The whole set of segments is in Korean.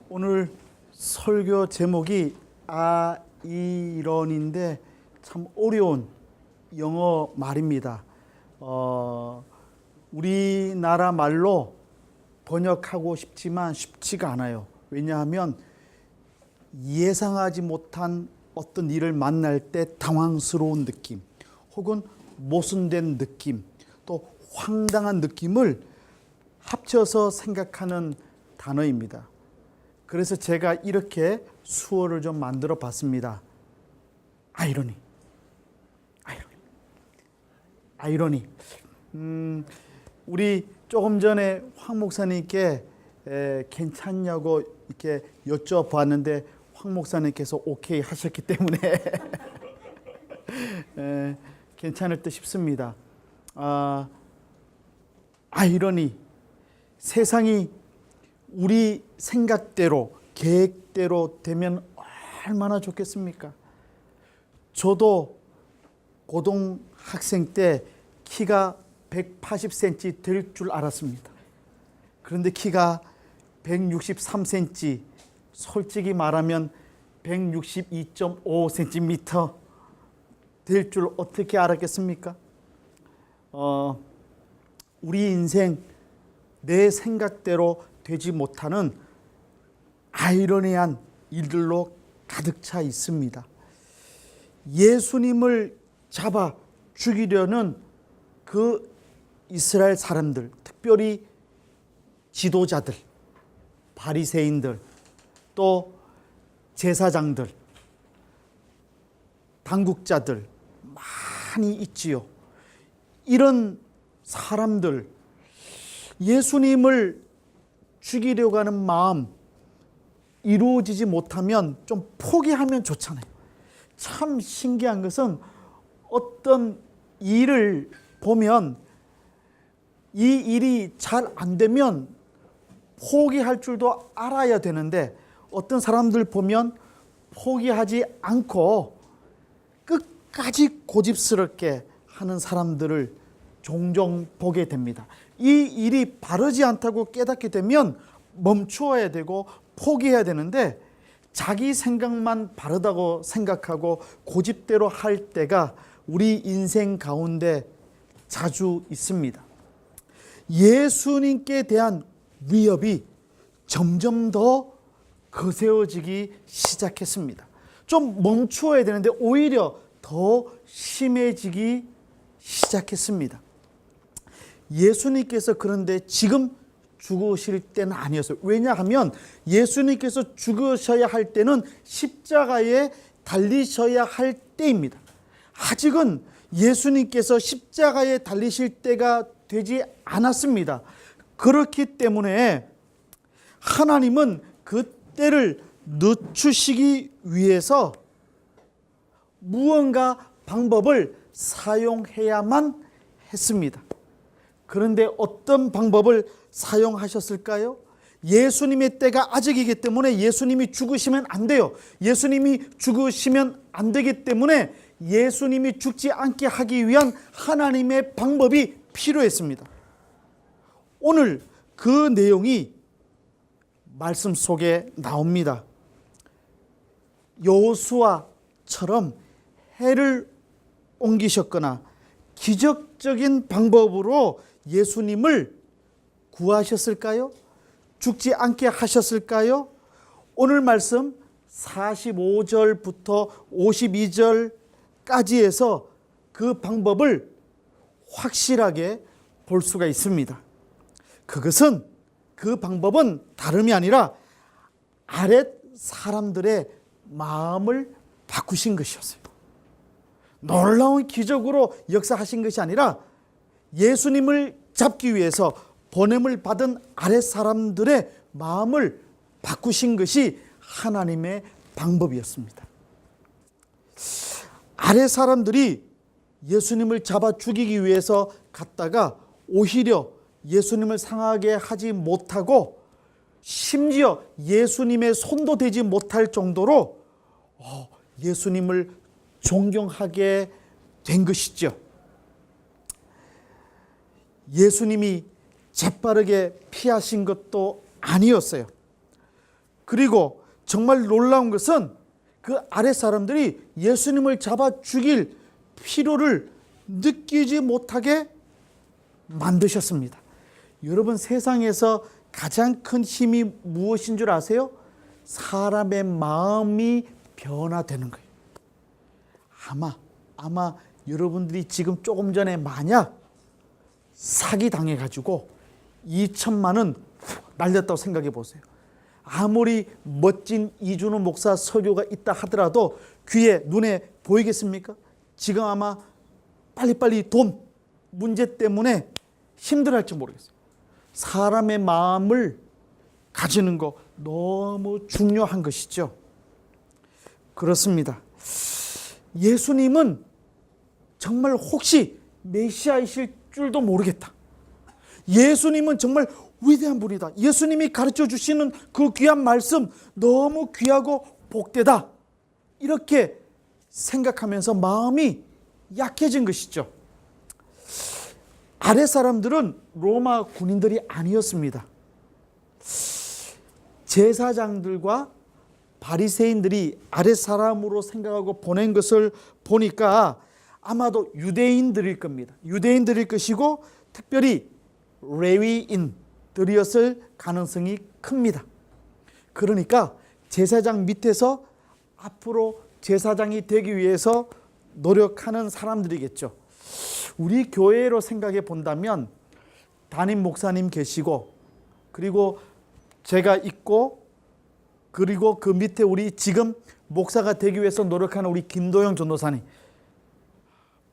오늘 설교 제목이 아이런인데 참 어려운 영어 말입니다. 우리나라 말로 번역하고 싶지만 쉽지가 않아요. 왜냐하면 예상하지 못한 어떤 일을 만날 때 당황스러운 느낌, 혹은 모순된 느낌, 또 황당한 느낌을 합쳐서 생각하는 단어입니다. 그래서 제가 이렇게 수어를 좀 만들어 봤습니다. 아이러니. 우리 조금 전에 황 목사님께 괜찮냐고 이렇게 여쭤봤는데 황 목사님께서 오케이 하셨기 때문에 괜찮을 듯 싶습니다. 아이러니. 세상이 우리 생각대로, 계획대로 되면 얼마나 좋겠습니까? 저도 고등학생 때 키가 180cm 될 줄 알았습니다. 그런데 키가 163cm, 솔직히 말하면 162.5cm 될 줄 어떻게 알았겠습니까? 우리 인생 내 생각대로 되지 못하는 아이러니한 일들로 가득 차 있습니다. 예수님을 잡아 죽이려는 그 이스라엘 사람들, 특별히 지도자들, 바리새인들, 또 제사장들, 당국자들 많이 있지요. 이런 사람들, 예수님을 죽이려고 하는 마음 이루어지지 못하면 좀 포기하면 좋잖아요. 참 신기한 것은 어떤 일을 보면 이 일이 잘 안 되면 포기할 줄도 알아야 되는데 어떤 사람들 보면 포기하지 않고 끝까지 고집스럽게 하는 사람들을 종종 보게 됩니다. 이 일이 바르지 않다고 깨닫게 되면 멈추어야 되고 포기해야 되는데 자기 생각만 바르다고 생각하고 고집대로 할 때가 우리 인생 가운데 자주 있습니다. 예수님께 대한 위협이 점점 더 거세어지기 시작했습니다. 좀 멈추어야 되는데 오히려 더 심해지기 시작했습니다. 예수님께서 그런데 지금 죽으실 때는 아니었어요. 왜냐하면 예수님께서 죽으셔야 할 때는 십자가에 달리셔야 할 때입니다. 아직은 예수님께서 십자가에 달리실 때가 되지 않았습니다. 그렇기 때문에 하나님은 그 때를 늦추시기 위해서 무언가 방법을 사용해야만 했습니다. 그런데 어떤 방법을 사용하셨을까요? 예수님의 때가 아직이기 때문에 예수님이 죽으시면 안 돼요. 예수님이 죽으시면 안 되기 때문에 예수님이 죽지 않게 하기 위한 하나님의 방법이 필요했습니다. 오늘 그 내용이 말씀 속에 나옵니다. 여호수아처럼 해를 옮기셨거나 기적적인 방법으로 예수님을 구하셨을까요? 죽지 않게 하셨을까요? 오늘 말씀 45절부터 52절까지 해서 그 방법을 확실하게 볼 수가 있습니다. 그 방법은 다름이 아니라 아랫 사람들의 마음을 바꾸신 것이었어요. 놀라운 기적으로 역사하신 것이 아니라 예수님을 잡기 위해서 보냄을 받은 아랫 사람들의 마음을 바꾸신 것이 하나님의 방법이었습니다. 아랫 사람들이 예수님을 잡아 죽이기 위해서 갔다가 오히려 예수님을 상하게 하지 못하고 심지어 예수님의 손도 대지 못할 정도로 예수님을 존경하게 된 것이죠. 예수님이 재빠르게 피하신 것도 아니었어요. 그리고 정말 놀라운 것은 그 아랫 사람들이 예수님을 잡아 죽일 필요를 느끼지 못하게 만드셨습니다. 여러분, 세상에서 가장 큰 힘이 무엇인 줄 아세요? 사람의 마음이 변화되는 거예요. 아마 여러분들이 지금 조금 전에 만약 사기 당해가지고 2천만 원 날렸다고 생각해 보세요. 아무리 멋진 이준호 목사 설교가 있다 하더라도 귀에 눈에 보이겠습니까? 지금 아마 빨리빨리 돈 문제 때문에 힘들어할지 모르겠어요. 사람의 마음을 가지는 거 너무 중요한 것이죠. 그렇습니다. 예수님은 정말 혹시 메시아이실 줄도 모르겠다. 예수님은 정말 위대한 분이다. 예수님이 가르쳐 주시는 그 귀한 말씀 너무 귀하고 복되다. 이렇게 생각하면서 마음이 약해진 것이죠. 아랫 사람들은 로마 군인들이 아니었습니다. 제사장들과 바리새인들이 아랫 사람으로 생각하고 보낸 것을 보니까 아마도 유대인들일 겁니다. 유대인들일 것이고 특별히 레위인들이었을 가능성이 큽니다. 그러니까 제사장 밑에서 앞으로 제사장이 되기 위해서 노력하는 사람들이겠죠. 우리 교회로 생각해 본다면 담임 목사님 계시고, 그리고 제가 있고, 그리고 그 밑에 우리 지금 목사가 되기 위해서 노력하는 우리 김도영 전도사님,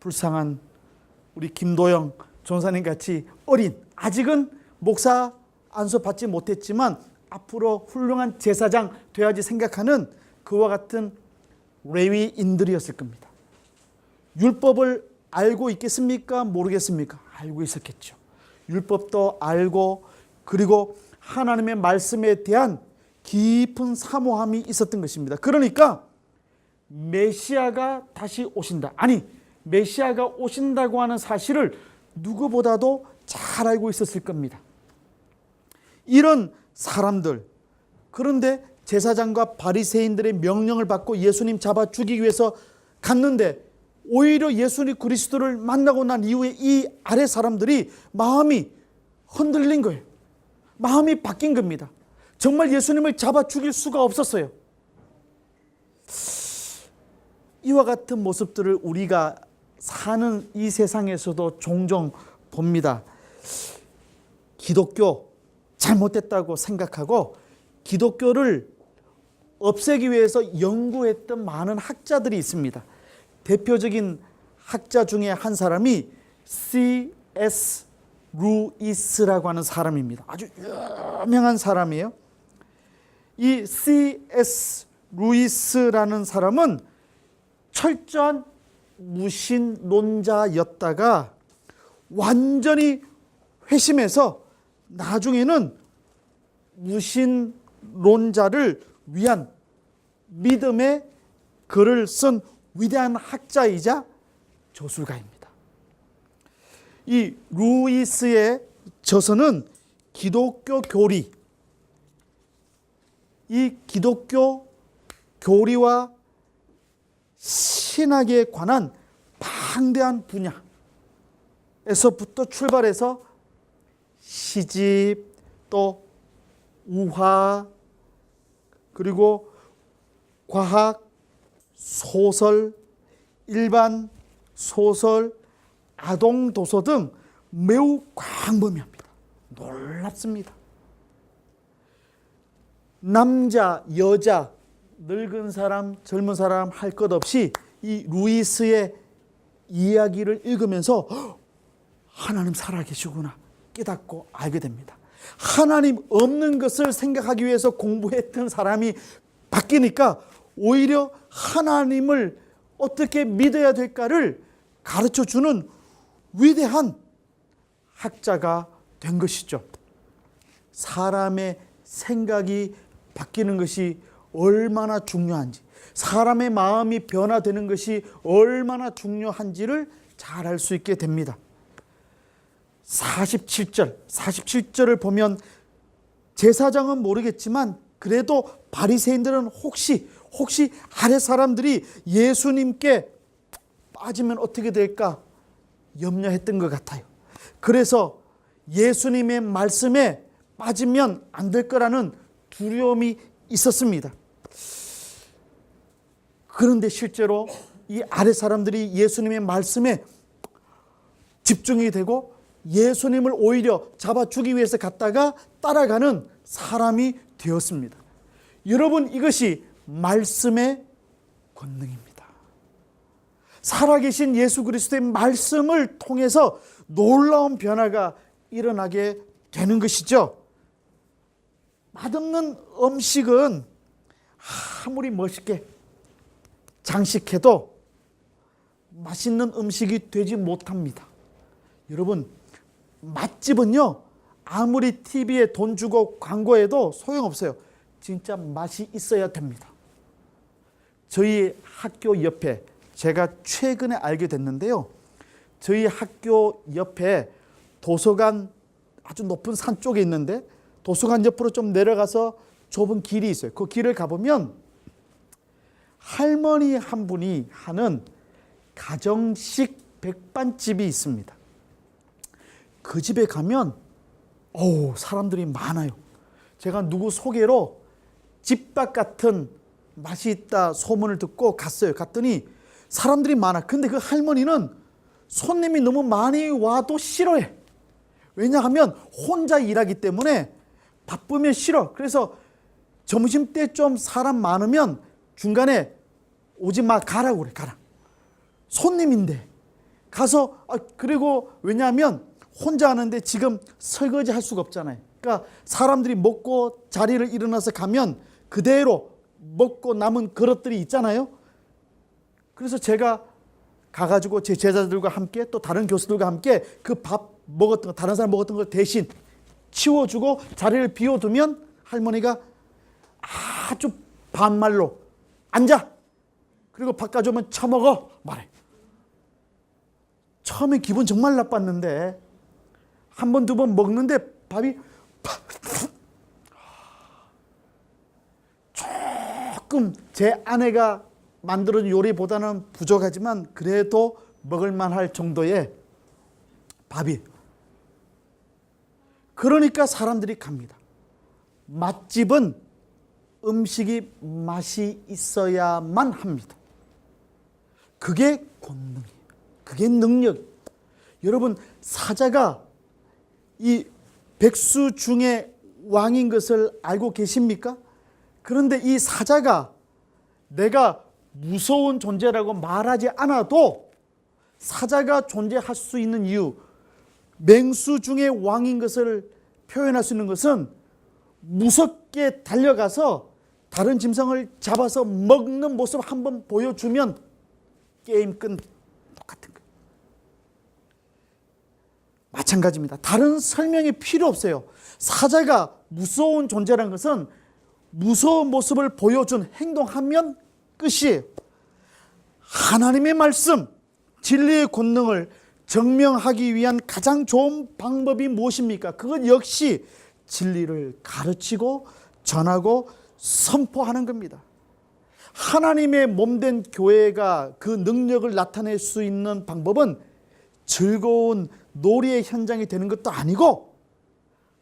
불쌍한 우리 김도영 전도사님 같이 어린, 아직은 목사 안수 받지 못했지만 앞으로 훌륭한 제사장 돼야지 생각하는 그와 같은 레위인들이었을 겁니다. 율법을 알고 있겠습니까? 모르겠습니까? 알고 있었겠죠. 율법도 알고, 그리고 하나님의 말씀에 대한 깊은 사모함이 있었던 것입니다. 그러니까 메시아가 다시 오신다, 아니 메시아가 오신다고 하는 사실을 누구보다도 잘 알고 있었을 겁니다. 이런 사람들, 그런데 제사장과 바리새인들의 명령을 받고 예수님 잡아 죽이기 위해서 갔는데 오히려 예수님 그리스도를 만나고 난 이후에 이 아래 사람들이 마음이 흔들린 거예요. 마음이 바뀐 겁니다. 정말 예수님을 잡아 죽일 수가 없었어요. 이와 같은 모습들을 우리가 사는 이 세상에서도 종종 봅니다. 기독교 잘못됐다고 생각하고 기독교를 없애기 위해서 연구했던 많은 학자들이 있습니다. 대표적인 학자 중에 한 사람이 C.S. 루이스라고 하는 사람입니다. 아주 유명한 사람이에요. 이 C.S. 루이스라는 사람은 철저한 무신론자였다가 완전히 회심해서 나중에는 무신론자를 위한 믿음의 글을 쓴 위대한 학자이자 저술가입니다. 이 루이스의 저서는 기독교 교리, 이 기독교 교리와 신학에 관한 방대한 분야에서부터 출발해서 시집, 또 우화, 그리고 과학, 소설, 일반 소설, 아동 도서 등 매우 광범위합니다. 놀랍습니다. 남자, 여자, 늙은 사람, 젊은 사람 할 것 없이 이 루이스의 이야기를 읽으면서 하나님 살아계시구나 깨닫고 알게 됩니다. 하나님 없는 것을 생각하기 위해서 공부했던 사람이 바뀌니까 오히려 하나님을 어떻게 믿어야 될까를 가르쳐주는 위대한 학자가 된 것이죠. 사람의 생각이 바뀌는 것이 얼마나 중요한지, 사람의 마음이 변화되는 것이 얼마나 중요한지를 잘 알 수 있게 됩니다. 47절을 보면 제사장은 모르겠지만 그래도 바리새인들은 혹시 아래 사람들이 예수님께 빠지면 어떻게 될까 염려했던 것 같아요. 그래서 예수님의 말씀에 빠지면 안 될 거라는 두려움이 있었습니다. 그런데 실제로 이 아래 사람들이 예수님의 말씀에 집중이 되고 예수님을 오히려 잡아주기 위해서 갔다가 따라가는 사람이 되었습니다. 여러분, 이것이 말씀의 권능입니다. 살아계신 예수 그리스도의 말씀을 통해서 놀라운 변화가 일어나게 되는 것이죠. 맛없는 음식은 아무리 멋있게 장식해도 맛있는 음식이 되지 못합니다. 여러분, 맛집은요, 아무리 TV에 돈 주고 광고해도 소용없어요. 진짜 맛이 있어야 됩니다. 저희 학교 옆에, 제가 최근에 알게 됐는데요, 저희 학교 옆에 도서관, 아주 높은 산 쪽에 있는데 도서관 옆으로 좀 내려가서 좁은 길이 있어요. 그 길을 가보면 할머니 한 분이 하는 가정식 백반집이 있습니다. 그 집에 가면 사람들이 많아요. 제가 누구 소개로 집밥 같은 맛이 있다 소문을 듣고 갔어요. 갔더니 사람들이 많아. 근데 그 할머니는 손님이 너무 많이 와도 싫어해. 왜냐하면 혼자 일하기 때문에 바쁘면 싫어. 그래서 점심때 좀 사람 많으면 중간에 오지 마, 가라고 그래. 가라. 손님인데 가서, 그리고 왜냐하면 혼자 하는데 지금 설거지 할 수가 없잖아요. 그러니까 사람들이 먹고 자리를 일어나서 가면 그대로 먹고 남은 그릇들이 있잖아요. 그래서 제가 가가지고 제 제자들과 함께 또 다른 교수들과 함께 그 밥 먹었던 거, 다른 사람 먹었던 걸 대신 치워주고 자리를 비워두면 할머니가 아주 반말로 앉아, 그리고 밥 가져오면 처먹어 말해. 처음에 기분 정말 나빴는데 한 번, 두 번 먹는데 밥이 조금 제 아내가 만들어준 요리보다는 부족하지만 그래도 먹을만할 정도의 밥이. 그러니까 사람들이 갑니다. 맛집은 음식이 맛이 있어야만 합니다. 그게 권능이에요. 그게 능력이에요. 여러분, 사자가 이 백수 중에 왕인 것을 알고 계십니까? 그런데 이 사자가 내가 무서운 존재라고 말하지 않아도 사자가 존재할 수 있는 이유, 맹수 중에 왕인 것을 표현할 수 있는 것은 무섭게 달려가서 다른 짐승을 잡아서 먹는 모습 한번 보여주면 게임 끝. 똑같은 거예요. 마찬가지입니다. 다른 설명이 필요 없어요. 사자가 무서운 존재라는 것은 무서운 모습을 보여준, 행동하면 끝이에요. 하나님의 말씀, 진리의 권능을 증명하기 위한 가장 좋은 방법이 무엇입니까? 그것 역시 진리를 가르치고 전하고 선포하는 겁니다. 하나님의 몸된 교회가 그 능력을 나타낼 수 있는 방법은 즐거운 놀이의 현장이 되는 것도 아니고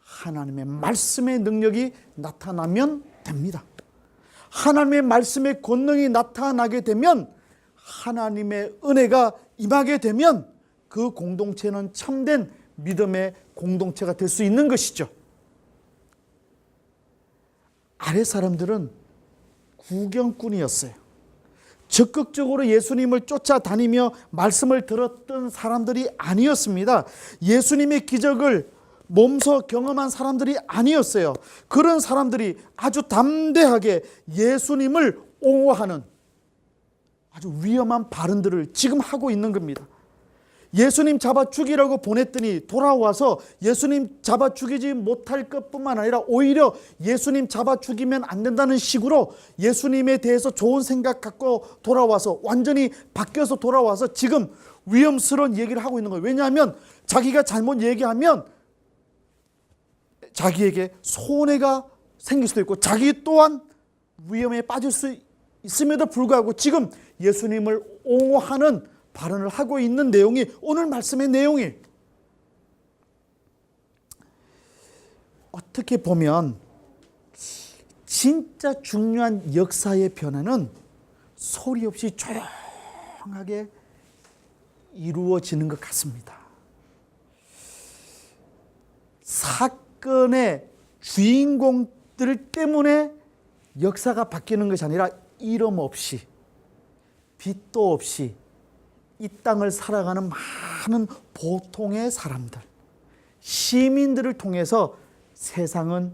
하나님의 말씀의 능력이 나타나면 됩니다. 하나님의 말씀의 권능이 나타나게 되면, 하나님의 은혜가 임하게 되면 그 공동체는 참된 믿음의 공동체가 될 수 있는 것이죠. 아래 사람들은 구경꾼이었어요. 적극적으로 예수님을 쫓아다니며 말씀을 들었던 사람들이 아니었습니다. 예수님의 기적을 몸소 경험한 사람들이 아니었어요. 그런 사람들이 아주 담대하게 예수님을 옹호하는 아주 위험한 발언들을 지금 하고 있는 겁니다. 예수님 잡아 죽이라고 보냈더니 돌아와서 예수님 잡아 죽이지 못할 것뿐만 아니라 오히려 예수님 잡아 죽이면 안 된다는 식으로 예수님에 대해서 좋은 생각 갖고 돌아와서 완전히 바뀌어서 돌아와서 지금 위험스러운 얘기를 하고 있는 거예요. 왜냐하면 자기가 잘못 얘기하면 자기에게 손해가 생길 수도 있고 자기 또한 위험에 빠질 수 있음에도 불구하고 지금 예수님을 옹호하는 발언을 하고 있는 내용이 오늘 말씀의 내용이에요. 어떻게 보면 진짜 중요한 역사의 변화는 소리 없이 조용하게 이루어지는 것 같습니다. 사건의 주인공들 때문에 역사가 바뀌는 것이 아니라 이름 없이 빛도 없이 이 땅을 살아가는 많은 보통의 사람들, 시민들을 통해서 세상은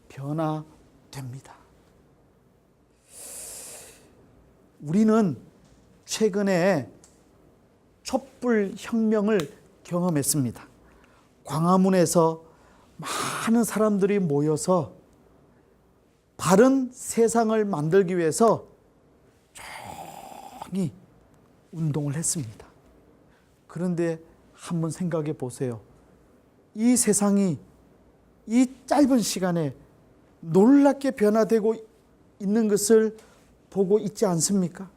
변화됩니다. 우리는 최근에 촛불 혁명을 경험했습니다. 광화문에서 많은 사람들이 모여서 바른 세상을 만들기 위해서 조용히 운동을 했습니다. 그런데 한번 생각해 보세요. 이 세상이 이 짧은 시간에 놀랍게 변화되고 있는 것을 보고 있지 않습니까?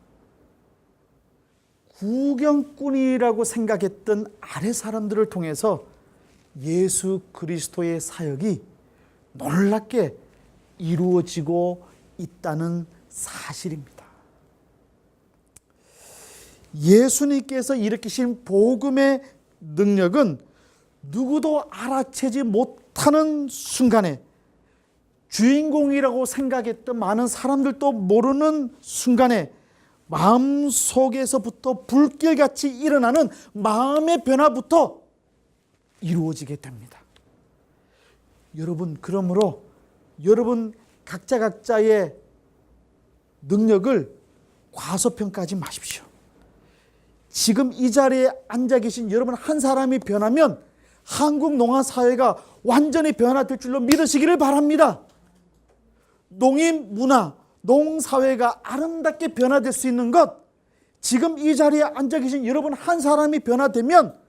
구경꾼이라고 생각했던 아래 사람들을 통해서 예수 그리스도의 사역이 놀랍게 이루어지고 있다는 사실입니다. 예수님께서 일으키신 복음의 능력은 누구도 알아채지 못하는 순간에 주인공이라고 생각했던 많은 사람들도 모르는 순간에 마음속에서부터 불길같이 일어나는 마음의 변화부터 이루어지게 됩니다. 여러분, 그러므로 여러분 각자의 능력을 과소평가하지 마십시오. 지금 이 자리에 앉아 계신 여러분 한 사람이 변하면 한국 농화사회가 완전히 변화될 줄로 믿으시기를 바랍니다. 농인 문화, 농사회가 아름답게 변화될 수 있는 것, 지금 이 자리에 앉아 계신 여러분 한 사람이 변화되면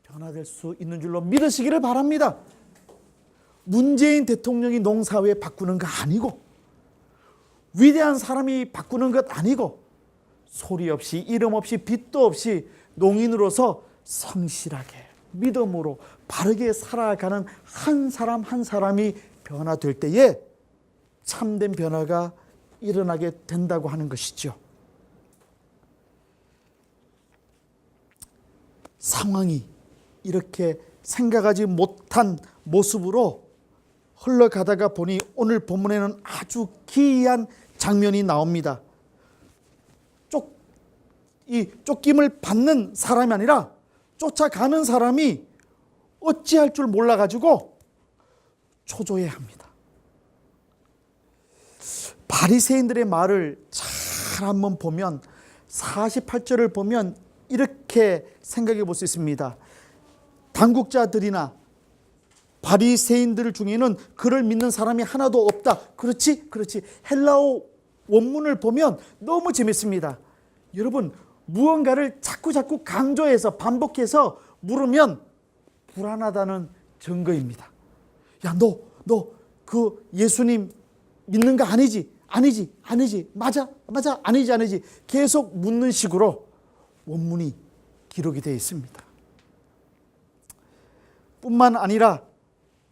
변화될 수 있는 줄로 믿으시기를 바랍니다. 문재인 대통령이 농사회 바꾸는 거 아니고, 위대한 사람이 바꾸는 것 아니고, 소리 없이 이름 없이 빛도 없이 농인으로서 성실하게 믿음으로 바르게 살아가는 한 사람 한 사람이 변화될 때에 참된 변화가 일어나게 된다고 하는 것이죠. 상황이 이렇게 생각하지 못한 모습으로 흘러가다가 보니 오늘 본문에는 아주 기이한 장면이 나옵니다. 이 쫓김을 받는 사람이 아니라 쫓아가는 사람이 어찌할 줄 몰라가지고 초조해합니다. 바리새인들의 말을 잘 한번 보면 48절을 보면 이렇게 생각해 볼 수 있습니다. 당국자들이나 바리새인들 중에는 그를 믿는 사람이 하나도 없다. 그렇지? 헬라어 원문을 보면 너무 재밌습니다. 여러분, 무언가를 자꾸 강조해서 반복해서 물으면 불안하다는 증거입니다. 야, 너 그 예수님 믿는 거 아니지? 맞아? 아니지? 계속 묻는 식으로 원문이 기록이 되어 있습니다. 뿐만 아니라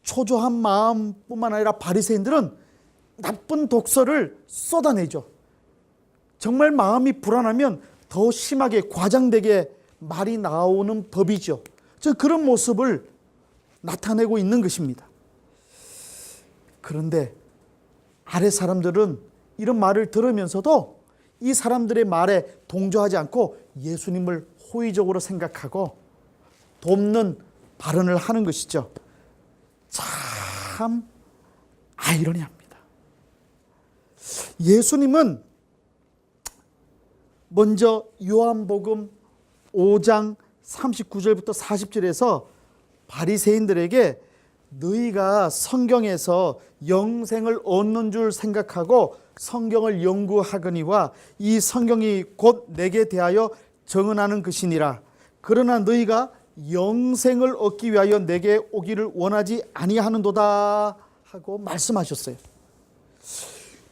초조한 마음뿐만 아니라 바리새인들은 나쁜 독서를 쏟아내죠. 정말 마음이 불안하면 더 심하게 과장되게 말이 나오는 법이죠. 그런 모습을 나타내고 있는 것입니다. 그런데 아래 사람들은 이런 말을 들으면서도 이 사람들의 말에 동조하지 않고 예수님을 호의적으로 생각하고 돕는 발언을 하는 것이죠. 참 아이러니합니다. 예수님은 먼저 요한복음 5장 39절부터 40절에서 바리새인들에게 너희가 성경에서 영생을 얻는 줄 생각하고 성경을 연구하거니와 이 성경이 곧 내게 대하여 증언하는 것이니라. 그러나 너희가 영생을 얻기 위하여 내게 오기를 원하지 아니하는도다 하고 말씀하셨어요.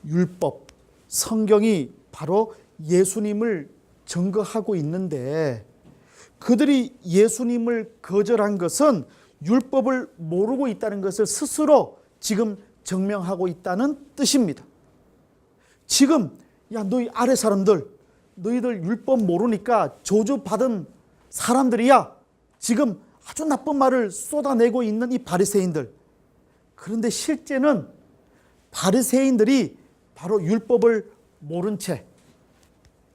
율법, 성경이 바로 예수님을 증거하고 있는데 그들이 예수님을 거절한 것은 율법을 모르고 있다는 것을 스스로 지금 증명하고 있다는 뜻입니다. 지금 야 너희 아래 사람들, 너희들 율법 모르니까 저주받은 사람들이야. 지금 아주 나쁜 말을 쏟아내고 있는 이 바리새인들. 그런데 실제는 바리새인들이 바로 율법을 모른 채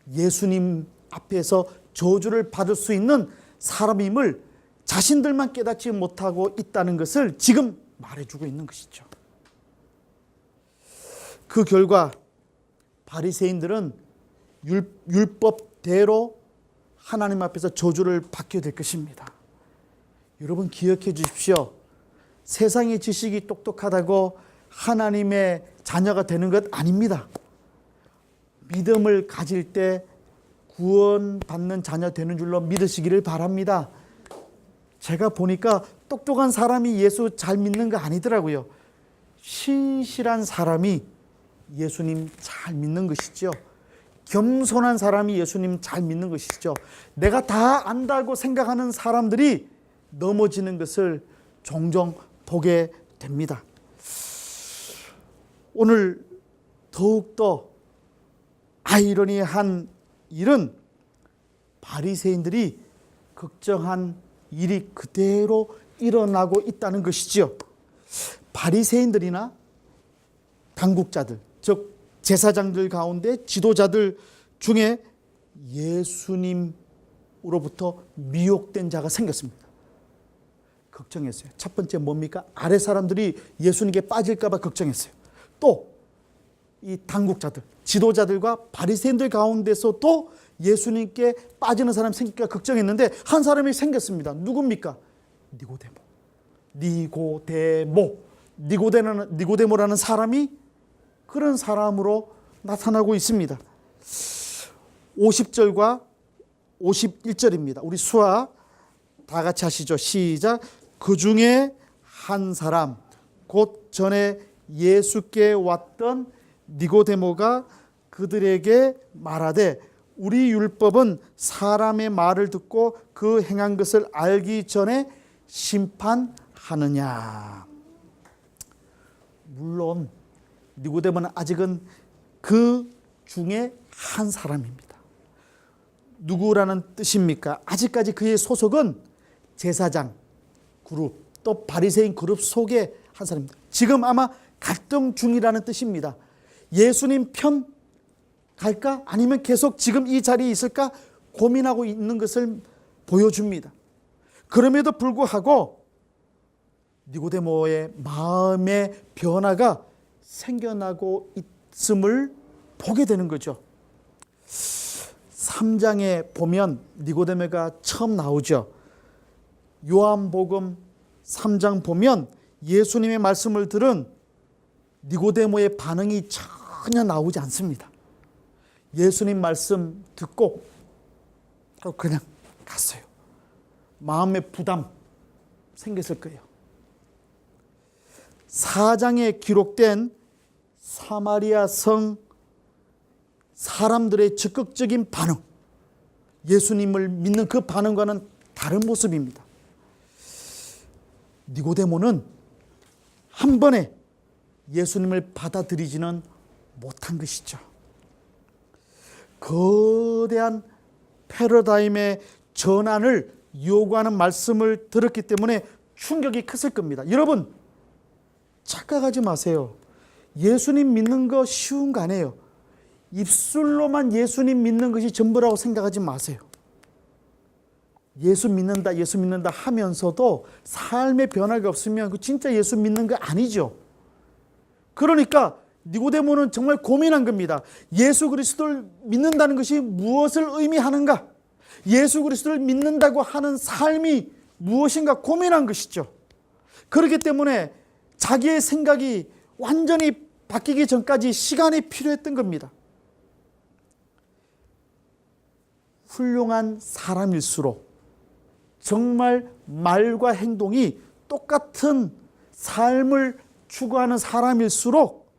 예수님 앞에서 저주를 받을 수 있는 사람임을 자신들만 깨닫지 못하고 있다는 것을 지금 말해주고 있는 것이죠. 그 결과 바리새인들은 율법대로 하나님 앞에서 저주를 받게 될 것입니다. 여러분 기억해 주십시오. 세상의 지식이 똑똑하다고 하나님의 자녀가 되는 것 아닙니다. 믿음을 가질 때 구원받는 자녀 되는 줄로 믿으시기를 바랍니다. 제가 보니까 똑똑한 사람이 예수 잘 믿는 거 아니더라고요. 신실한 사람이 예수님 잘 믿는 것이죠. 겸손한 사람이 예수님 잘 믿는 것이죠. 내가 다 안다고 생각하는 사람들이 넘어지는 것을 종종 보게 됩니다. 오늘 더욱더 아이러니한 일은 바리새인들이 걱정한 일이 그대로 일어나고 있다는 것이지요. 바리새인들이나 당국자들, 즉 제사장들 가운데 지도자들 중에 예수님으로부터 미혹된 자가 생겼습니다. 걱정했어요. 첫 번째 뭡니까? 아래 사람들이 예수님께 빠질까 봐 걱정했어요. 또 이 당국자들, 지도자들과 바리새인들 가운데서도 예수님께 빠지는 사람이 생길까 걱정했는데 한 사람이 생겼습니다. 누굽니까? 니고데모라는 사람이 그런 사람으로 나타나고 있습니다. 50절과 51절입니다. 우리 수아 다 같이 하시죠. 시작. 그 중에 한 사람 곧 전에 예수께 왔던 니고데모가 그들에게 말하되 우리 율법은 사람의 말을 듣고 그 행한 것을 알기 전에 심판하느냐. 물론 니고데모는 아직은 그 중에 한 사람입니다. 누구라는 뜻입니까? 아직까지 그의 소속은 제사장 그룹 또 바리새인 그룹 속의 한 사람입니다. 지금 아마 갈등 중이라는 뜻입니다. 예수님 편 갈까? 아니면 계속 지금 이 자리에 있을까? 고민하고 있는 것을 보여줍니다. 그럼에도 불구하고 니고데모의 마음의 변화가 생겨나고 있음을 보게 되는 거죠. 3장에 보면 니고데모가 처음 나오죠. 요한복음 3장 보면 예수님의 말씀을 들은 니고데모의 반응이 전혀 나오지 않습니다. 예수님 말씀 듣고 그냥 갔어요. 마음의 부담 생겼을 거예요. 4장에 기록된 사마리아 성 사람들의 적극적인 반응, 예수님을 믿는 그 반응과는 다른 모습입니다. 니고데모는 한 번에 예수님을 받아들이지는 못한 것이죠. 거대한 패러다임의 전환을 요구하는 말씀을 들었기 때문에 충격이 컸을 겁니다. 여러분 착각하지 마세요. 예수님 믿는 거 쉬운 거 아니에요. 입술로만 예수님 믿는 것이 전부라고 생각하지 마세요. 예수 믿는다 하면서도 삶의 변화가 없으면 그 진짜 예수 믿는 거 아니죠. 그러니까 니고데모는 정말 고민한 겁니다. 예수 그리스도를 믿는다는 것이 무엇을 의미하는가? 예수 그리스도를 믿는다고 하는 삶이 무엇인가 고민한 것이죠. 그렇기 때문에 자기의 생각이 완전히 바뀌기 전까지 시간이 필요했던 겁니다. 훌륭한 사람일수록 정말 말과 행동이 똑같은 삶을 추구하는 사람일수록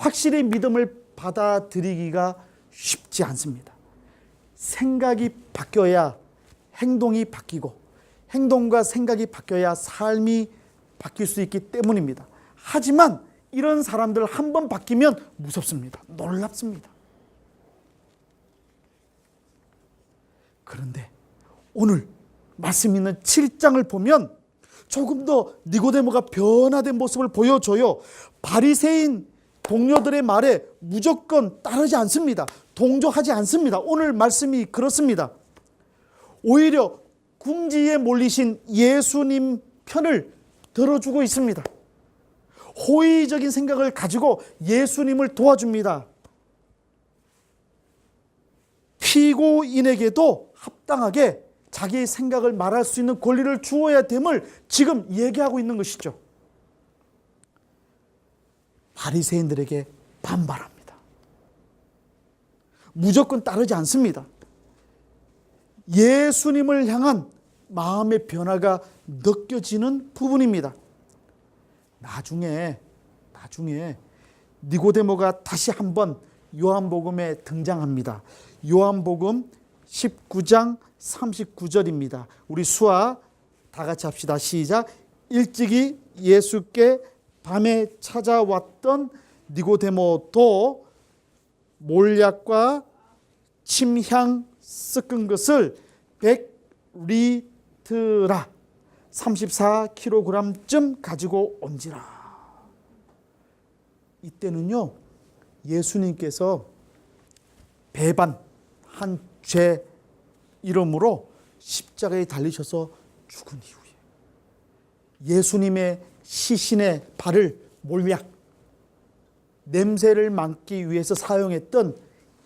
확실히 믿음을 받아들이기가 쉽지 않습니다. 생각이 바뀌어야 행동이 바뀌고 행동과 생각이 바뀌어야 삶이 바뀔 수 있기 때문입니다. 하지만 이런 사람들 한 번 바뀌면 무섭습니다. 놀랍습니다. 그런데 오늘 말씀 있는 7장을 보면 조금 더 니고데모가 변화된 모습을 보여줘요. 바리새인 동료들의 말에 무조건 따르지 않습니다. 동조하지 않습니다. 오늘 말씀이 그렇습니다. 오히려 궁지에 몰리신 예수님 편을 들어주고 있습니다. 호의적인 생각을 가지고 예수님을 도와줍니다. 피고인에게도 합당하게 자기의 생각을 말할 수 있는 권리를 주어야 됨을 지금 얘기하고 있는 것이죠. 바리새인들에게 반발합니다. 무조건 따르지 않습니다. 예수님을 향한 마음의 변화가 느껴지는 부분입니다. 나중에 니고데모가 다시 한번 요한복음에 등장합니다. 요한복음 19장 39절입니다. 우리 수아 다 같이 합시다. 시작. 일찍이 예수께 밤에 찾아왔던 니고데모도 몰약과 침향 섞은 것을 100리트라 34kg쯤 가지고 온지라. 이때는요, 예수님께서 배반한 죄 이름으로 십자가에 달리셔서 죽은 이후에 예수님의 시신의 발을 몰약, 냄새를 맡기 위해서 사용했던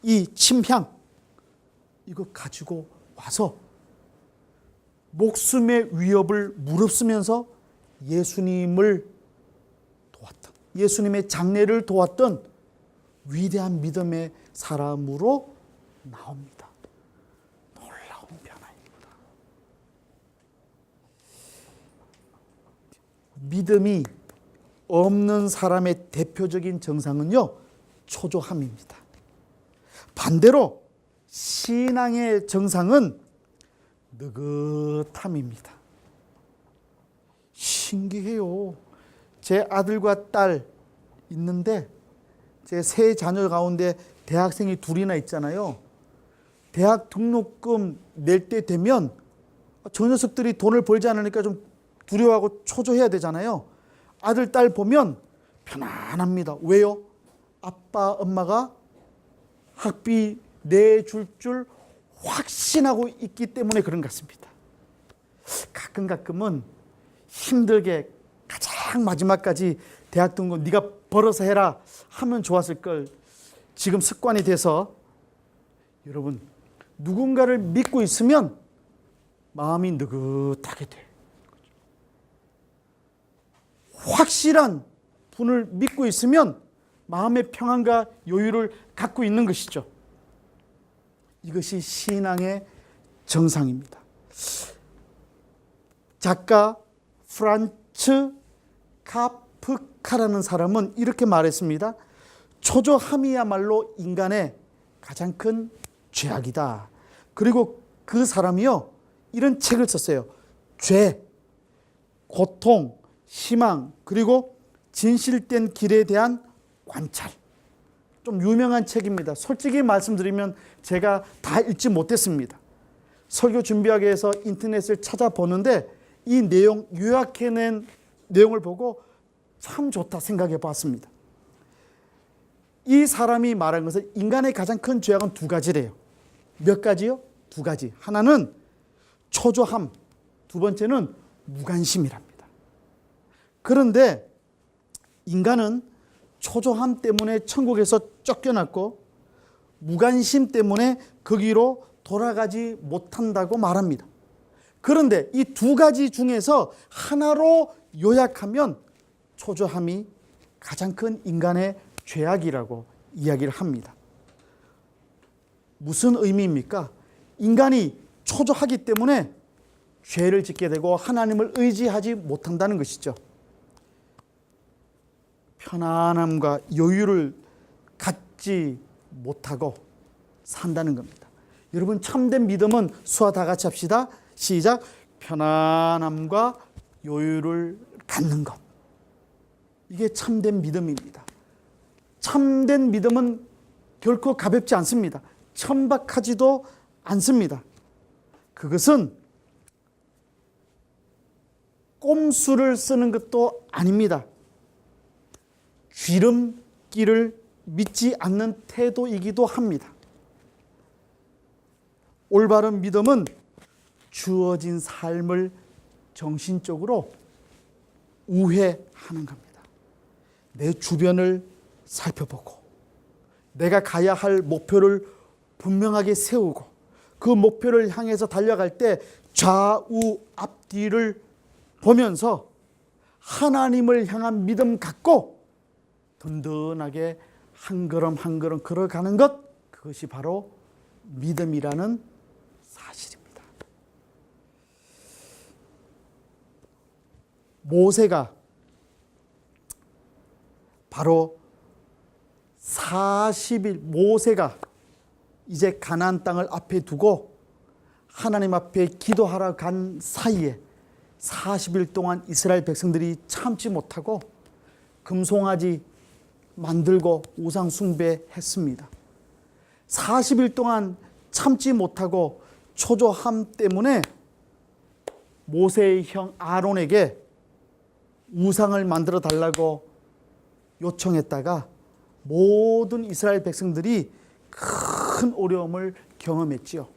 이 침향, 이거 가지고 와서 목숨의 위협을 무릅쓰면서 예수님을 도왔던, 예수님의 장례를 도왔던 위대한 믿음의 사람으로 나옵니다. 놀라운 변화입니다. 믿음이 없는 사람의 대표적인 증상은요, 초조함입니다. 반대로 신앙의 증상은 느긋함입니다. 신기해요. 제 아들과 딸 있는데 제 세 자녀 가운데 대학생이 둘이나 있잖아요. 대학 등록금 낼 때 되면 저 녀석들이 돈을 벌지 않으니까 좀 두려워하고 초조해야 되잖아요. 아들, 딸 보면 편안합니다. 왜요? 아빠, 엄마가 학비 내줄 줄 확신하고 있기 때문에 그런 것 같습니다. 가끔은 힘들게 가장 마지막까지 대학 등록 네가 벌어서 해라 하면 좋았을 걸. 지금 습관이 돼서 여러분, 누군가를 믿고 있으면 마음이 느긋하게 돼. 확실한 분을 믿고 있으면 마음의 평안과 여유를 갖고 있는 것이죠. 이것이 신앙의 정상입니다. 작가 프란츠 카프카라는 사람은 이렇게 말했습니다. 초조함이야말로 인간의 가장 큰 죄악이다. 그리고 그 사람이요, 이런 책을 썼어요. 죄, 고통, 희망, 그리고 진실된 길에 대한 관찰. 좀 유명한 책입니다. 솔직히 말씀드리면 제가 다 읽지 못했습니다. 설교 준비하기 위해서 인터넷을 찾아보는데 이 내용, 요약해낸 내용을 보고 참 좋다 생각해 봤습니다. 이 사람이 말한 것은 인간의 가장 큰 죄악은 두 가지래요. 몇 가지요? 두 가지. 하나는 초조함, 두 번째는 무관심이랍니다. 그런데 인간은 초조함 때문에 천국에서 쫓겨났고 무관심 때문에 거기로 돌아가지 못한다고 말합니다. 그런데 이 두 가지 중에서 하나로 요약하면 초조함이 가장 큰 인간의 죄악이라고 이야기를 합니다. 무슨 의미입니까? 인간이 초조하기 때문에 죄를 짓게 되고 하나님을 의지하지 못한다는 것이죠. 편안함과 여유를 잡지 못하고 산다는 겁니다. 여러분, 참된 믿음은 수와 다 같이 합시다. 시작. 편안함과 여유를 갖는 것. 이게 참된 믿음입니다. 참된 믿음은 결코 가볍지 않습니다. 천박하지도 않습니다. 그것은 꼼수를 쓰는 것도 아닙니다. 쥐름기를 믿지 않는 태도이기도 합니다. 올바른 믿음은 주어진 삶을 정신적으로 우회하는 겁니다. 내 주변을 살펴보고 내가 가야 할 목표를 분명하게 세우고 그 목표를 향해서 달려갈 때 좌우 앞뒤를 보면서 하나님을 향한 믿음 갖고 든든하게 한 걸음 한 걸음 걸어가는 것, 그것이 바로 믿음이라는 사실입니다. 모세가 바로 40일, 모세가 이제 가나안 땅을 앞에 두고 하나님 앞에 기도하러 간 사이에 40일 동안 이스라엘 백성들이 참지 못하고 금송아지 만들고 우상 숭배했습니다. 40일 동안 참지 못하고 초조함 때문에 모세의 형 아론에게 우상을 만들어 달라고 요청했다가 모든 이스라엘 백성들이 큰 어려움을 경험했지요.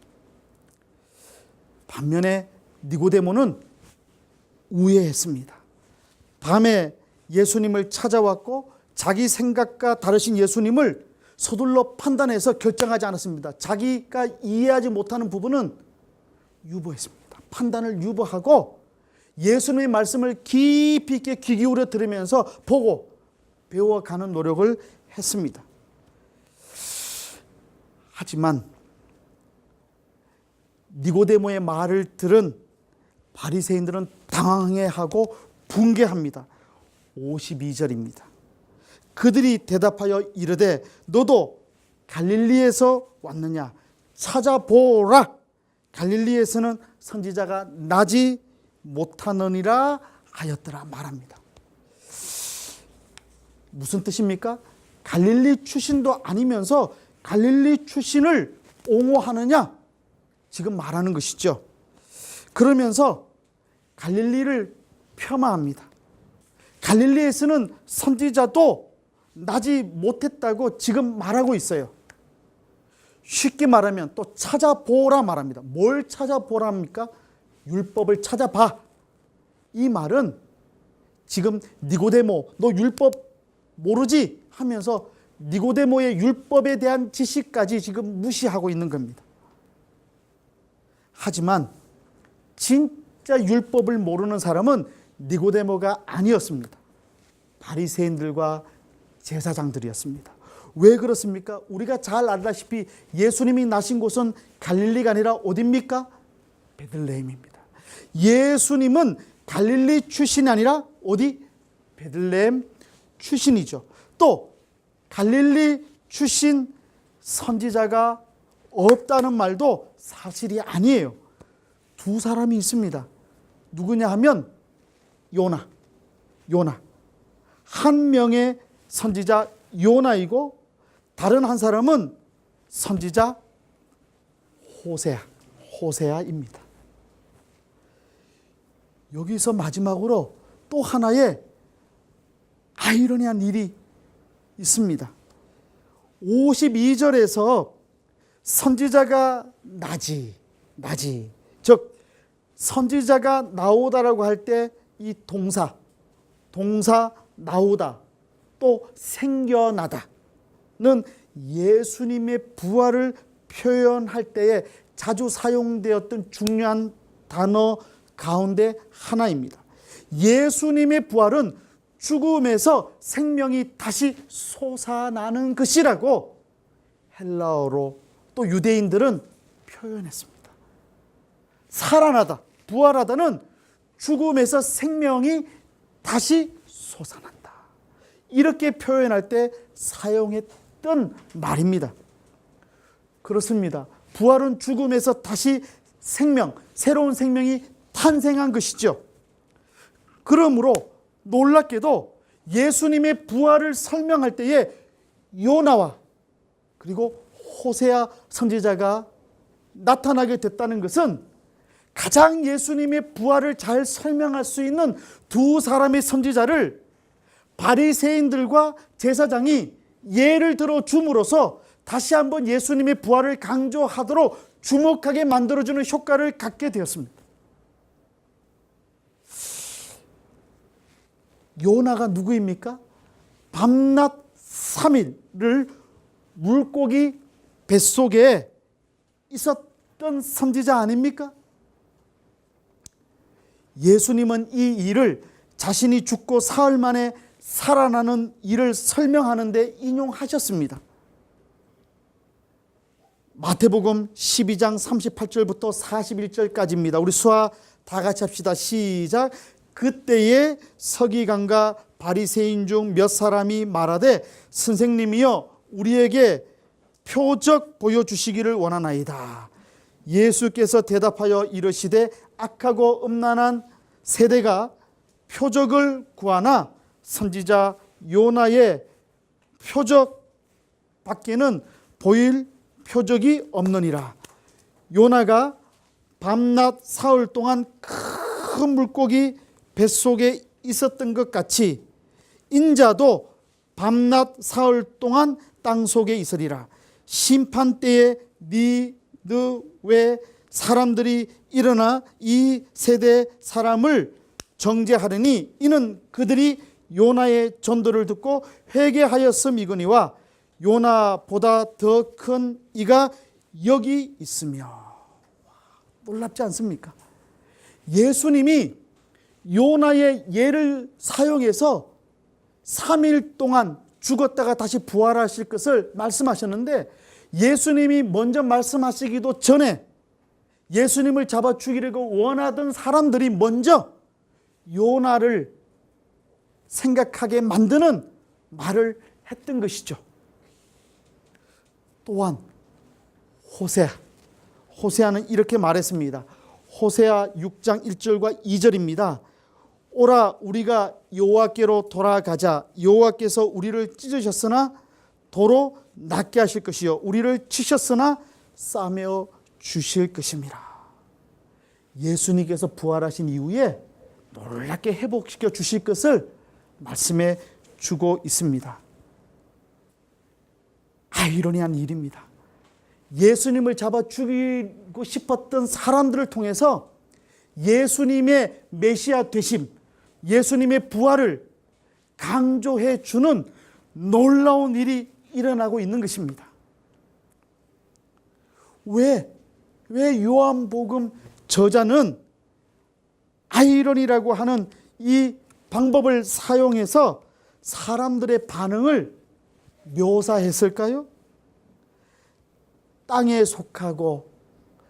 반면에 니고데모는 우회했습니다. 밤에 예수님을 찾아왔고 자기 생각과 다르신 예수님을 서둘러 판단해서 결정하지 않았습니다. 자기가 이해하지 못하는 부분은 유보했습니다. 판단을 유보하고 예수님의 말씀을 깊이 있게 귀 기울여 들으면서 보고 배워가는 노력을 했습니다. 하지만 니고데모의 말을 들은 바리새인들은 당황해하고 붕괴합니다. 52절입니다. 그들이 대답하여 이르되 너도 갈릴리에서 왔느냐? 찾아보라. 갈릴리에서는 선지자가 나지 못하느니라 하였더라 말합니다. 무슨 뜻입니까? 갈릴리 출신도 아니면서 갈릴리 출신을 옹호하느냐? 지금 말하는 것이죠. 그러면서 갈릴리를 폄하합니다. 갈릴리에서는 선지자도 나지 못했다고 지금 말하고 있어요. 쉽게 말하면 또 찾아보라 말합니다. 뭘 찾아보라 합니까? 율법을 찾아봐. 이 말은 지금 니고데모 너 율법 모르지? 하면서 니고데모의 율법에 대한 지식까지 지금 무시하고 있는 겁니다. 하지만 진짜 율법을 모르는 사람은 니고데모가 아니었습니다. 바리새인들과 제사장들이었습니다. 왜 그렇습니까? 우리가 잘 알다시피 예수님이 나신 곳은 갈릴리가 아니라 어디입니까? 베들레헴입니다. 예수님은 갈릴리 출신이 아니라 어디? 베들레헴 출신이죠. 또 갈릴리 출신 선지자가 없다는 말도 사실이 아니에요. 두 사람이 있습니다. 누구냐 하면 요나. 한 명의 선지자 요나이고 다른 한 사람은 선지자 호세아입니다. 여기서 마지막으로 또 하나의 아이러니한 일이 있습니다. 52절에서 선지자가 나지 즉 선지자가 나오다라고 할 때 이 동사 나오다 또 생겨나다는 예수님의 부활을 표현할 때에 자주 사용되었던 중요한 단어 가운데 하나입니다. 예수님의 부활은 죽음에서 생명이 다시 솟아나는 것이라고 헬라어로 또 유대인들은 표현했습니다. 살아나다, 부활하다는 죽음에서 생명이 다시 솟아난다. 이렇게 표현할 때 사용했던 했던 말입니다. 그렇습니다. 부활은 죽음에서 다시 생명, 새로운 생명이 탄생한 것이죠. 그러므로 놀랍게도 예수님의 부활을 설명할 때에 요나와 그리고 호세아 선지자가 나타나게 됐다는 것은 가장 예수님의 부활을 잘 설명할 수 있는 두 사람의 선지자를 바리새인들과 제사장이 예를 들어 줌으로써 다시 한번 예수님의 부활을 강조하도록 주목하게 만들어주는 효과를 갖게 되었습니다. 요나가 누구입니까? 밤낮 3일을 물고기 뱃속에 있었던 선지자 아닙니까? 예수님은 이 일을 자신이 죽고 사흘 만에 살아나는 일을 설명하는 데 인용하셨습니다. 마태복음 12장 38절부터 41절까지입니다. 우리 수화 다 같이 합시다. 시작. 그때에 서기관과 바리새인 중 몇 사람이 말하되 선생님이여 우리에게 표적 보여주시기를 원하나이다. 예수께서 대답하여 이르시되 악하고 음란한 세대가 표적을 구하나 선지자 요나의 표적 밖에는 보일 표적이 없느니라. 요나가 밤낮 사흘 동안 큰 물고기 뱃속에 있었던 것 같이 인자도 밤낮 사흘 동안 땅속에 있으리라. 심판 때에 니느웨 사람들이 일어나 이 세대 사람을 정죄하려니 이는 그들이 요나의 전도를 듣고 회개하였음이거니와 요나보다 더 큰 이가 여기 있으며. 놀랍지 않습니까? 예수님이 요나의 예를 사용해서 3일 동안 죽었다가 다시 부활하실 것을 말씀하셨는데 예수님이 먼저 말씀하시기도 전에 예수님을 잡아 죽이려고 원하던 사람들이 먼저 요나를 생각하게 만드는 말을 했던 것이죠. 또한 호세아는 이렇게 말했습니다. 호세아 6장 1절과 2절입니다. 오라 우리가 여호와께로 돌아가자. 여호와께서 우리를 찢으셨으나 도로 낫게 하실 것이요 우리를 치셨으나 싸매어 주실 것입니다. 예수님께서 부활하신 이후에 놀랍게 회복시켜 주실 것을 말씀해 주고 있습니다. 아이러니한 일입니다. 예수님을 잡아 죽이고 싶었던 사람들을 통해서 예수님의 메시아 되심, 예수님의 부활을 강조해 주는 놀라운 일이 일어나고 있는 것입니다. 왜 요한복음 저자는 아이러니라고 하는 이 방법을 사용해서 사람들의 반응을 묘사했을까요? 땅에 속하고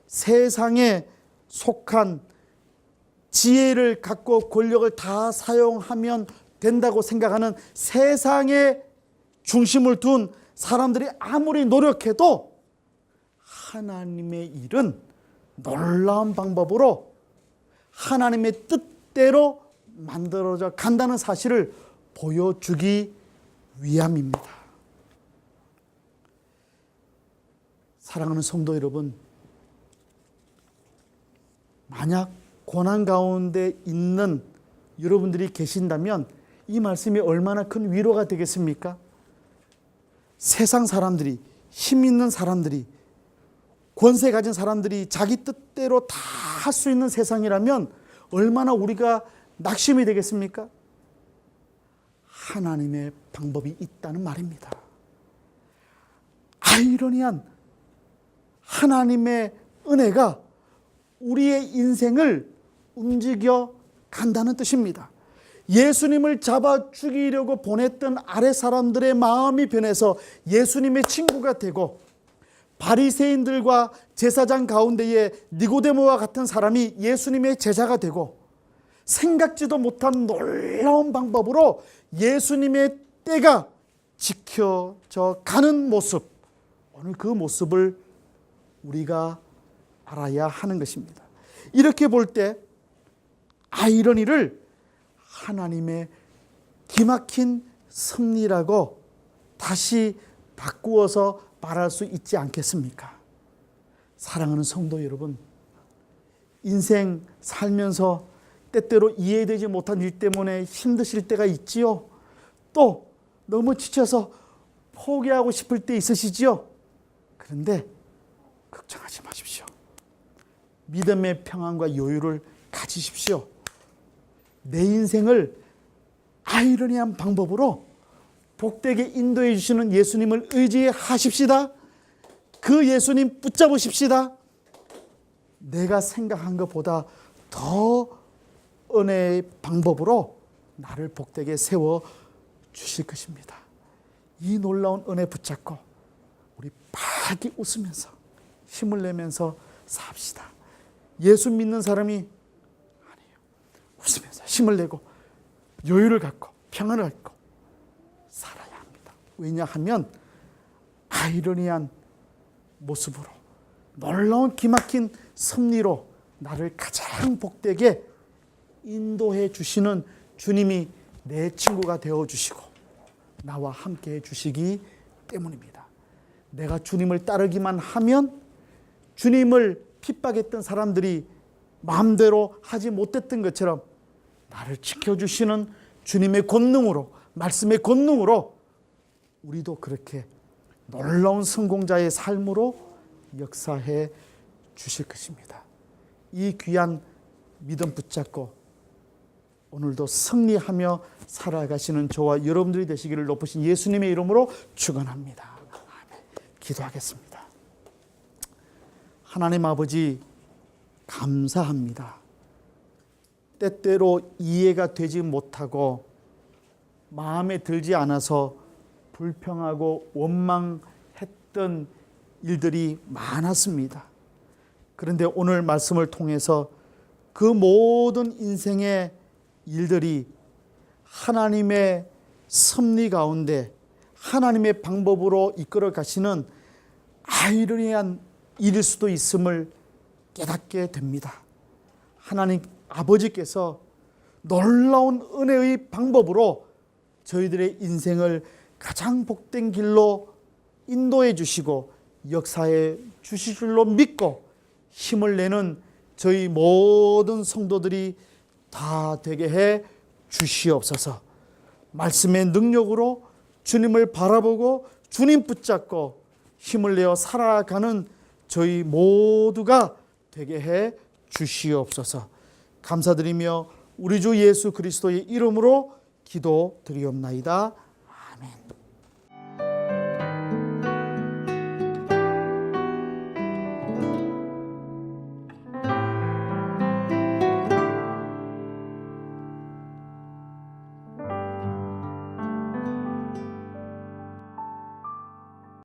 세상에 속한 지혜를 갖고 권력을 다 사용하면 된다고 생각하는 세상에 중심을 둔 사람들이 아무리 노력해도 하나님의 일은 놀라운 방법으로 하나님의 뜻대로 만들어져 간다는 사실을 보여주기 위함입니다. 사랑하는 성도 여러분, 만약 고난 가운데 있는 여러분들이 계신다면 이 말씀이 얼마나 큰 위로가 되겠습니까? 세상 사람들이, 힘 있는 사람들이, 권세 가진 사람들이 자기 뜻대로 다 할 수 있는 세상이라면 얼마나 우리가 낙심이 되겠습니까? 하나님의 방법이 있다는 말입니다. 아이러니한 하나님의 은혜가 우리의 인생을 움직여 간다는 뜻입니다. 예수님을 잡아 죽이려고 보냈던 아랫 사람들의 마음이 변해서 예수님의 친구가 되고 바리새인들과 제사장 가운데에 니고데모와 같은 사람이 예수님의 제자가 되고 생각지도 못한 놀라운 방법으로 예수님의 때가 지켜져 가는 모습, 오늘 그 모습을 우리가 알아야 하는 것입니다. 이렇게 볼 때 아이러니를 하나님의 기막힌 섭리라고 다시 바꾸어서 말할 수 있지 않겠습니까? 사랑하는 성도 여러분, 인생 살면서 때때로 이해되지 못한 일 때문에 힘드실 때가 있지요. 또 너무 지쳐서 포기하고 싶을 때 있으시지요. 그런데 걱정하지 마십시오. 믿음의 평안과 여유를 가지십시오. 내 인생을 아이러니한 방법으로 복되게 인도해 주시는 예수님을 의지하십시다. 그 예수님 붙잡으십시다. 내가 생각한 것보다 더 은혜의 방법으로 나를 복되게 세워 주실 것입니다. 이 놀라운 은혜 붙잡고 우리 밝게 웃으면서 힘을 내면서 삽시다. 예수 믿는 사람이 아니에요. 웃으면서 힘을 내고 여유를 갖고 평안을 갖고 살아야 합니다. 왜냐하면 아이러니한 모습으로 놀라운 기막힌 섭리로 나를 가장 복되게 인도해 주시는 주님이 내 친구가 되어 주시고 나와 함께 해 주시기 때문입니다. 내가 주님을 따르기만 하면 주님을 핍박했던 사람들이 마음대로 하지 못했던 것처럼 나를 지켜주시는 주님의 권능으로, 말씀의 권능으로 우리도 그렇게 놀라운 성공자의 삶으로 역사해 주실 것입니다. 이 귀한 믿음 붙잡고 오늘도 승리하며 살아가시는 저와 여러분들이 되시기를 높으신 예수님의 이름으로 축원합니다. 아멘. 기도하겠습니다. 하나님 아버지, 감사합니다. 때때로 이해가 되지 못하고 마음에 들지 않아서 불평하고 원망했던 일들이 많았습니다. 그런데 오늘 말씀을 통해서 그 모든 인생의 일들이 하나님의 섭리 가운데 하나님의 방법으로 이끌어 가시는 아이러니한 일일 수도 있음을 깨닫게 됩니다. 하나님 아버지께서 놀라운 은혜의 방법으로 저희들의 인생을 가장 복된 길로 인도해 주시고 역사해 주실 줄로 믿고 힘을 내는 저희 모든 성도들이 다 되게 해 주시옵소서. 말씀의 능력으로 주님을 바라보고 주님 붙잡고 힘을 내어 살아가는 저희 모두가 되게 해 주시옵소서. 감사드리며 우리 주 예수 그리스도의 이름으로 기도드리옵나이다. 아멘.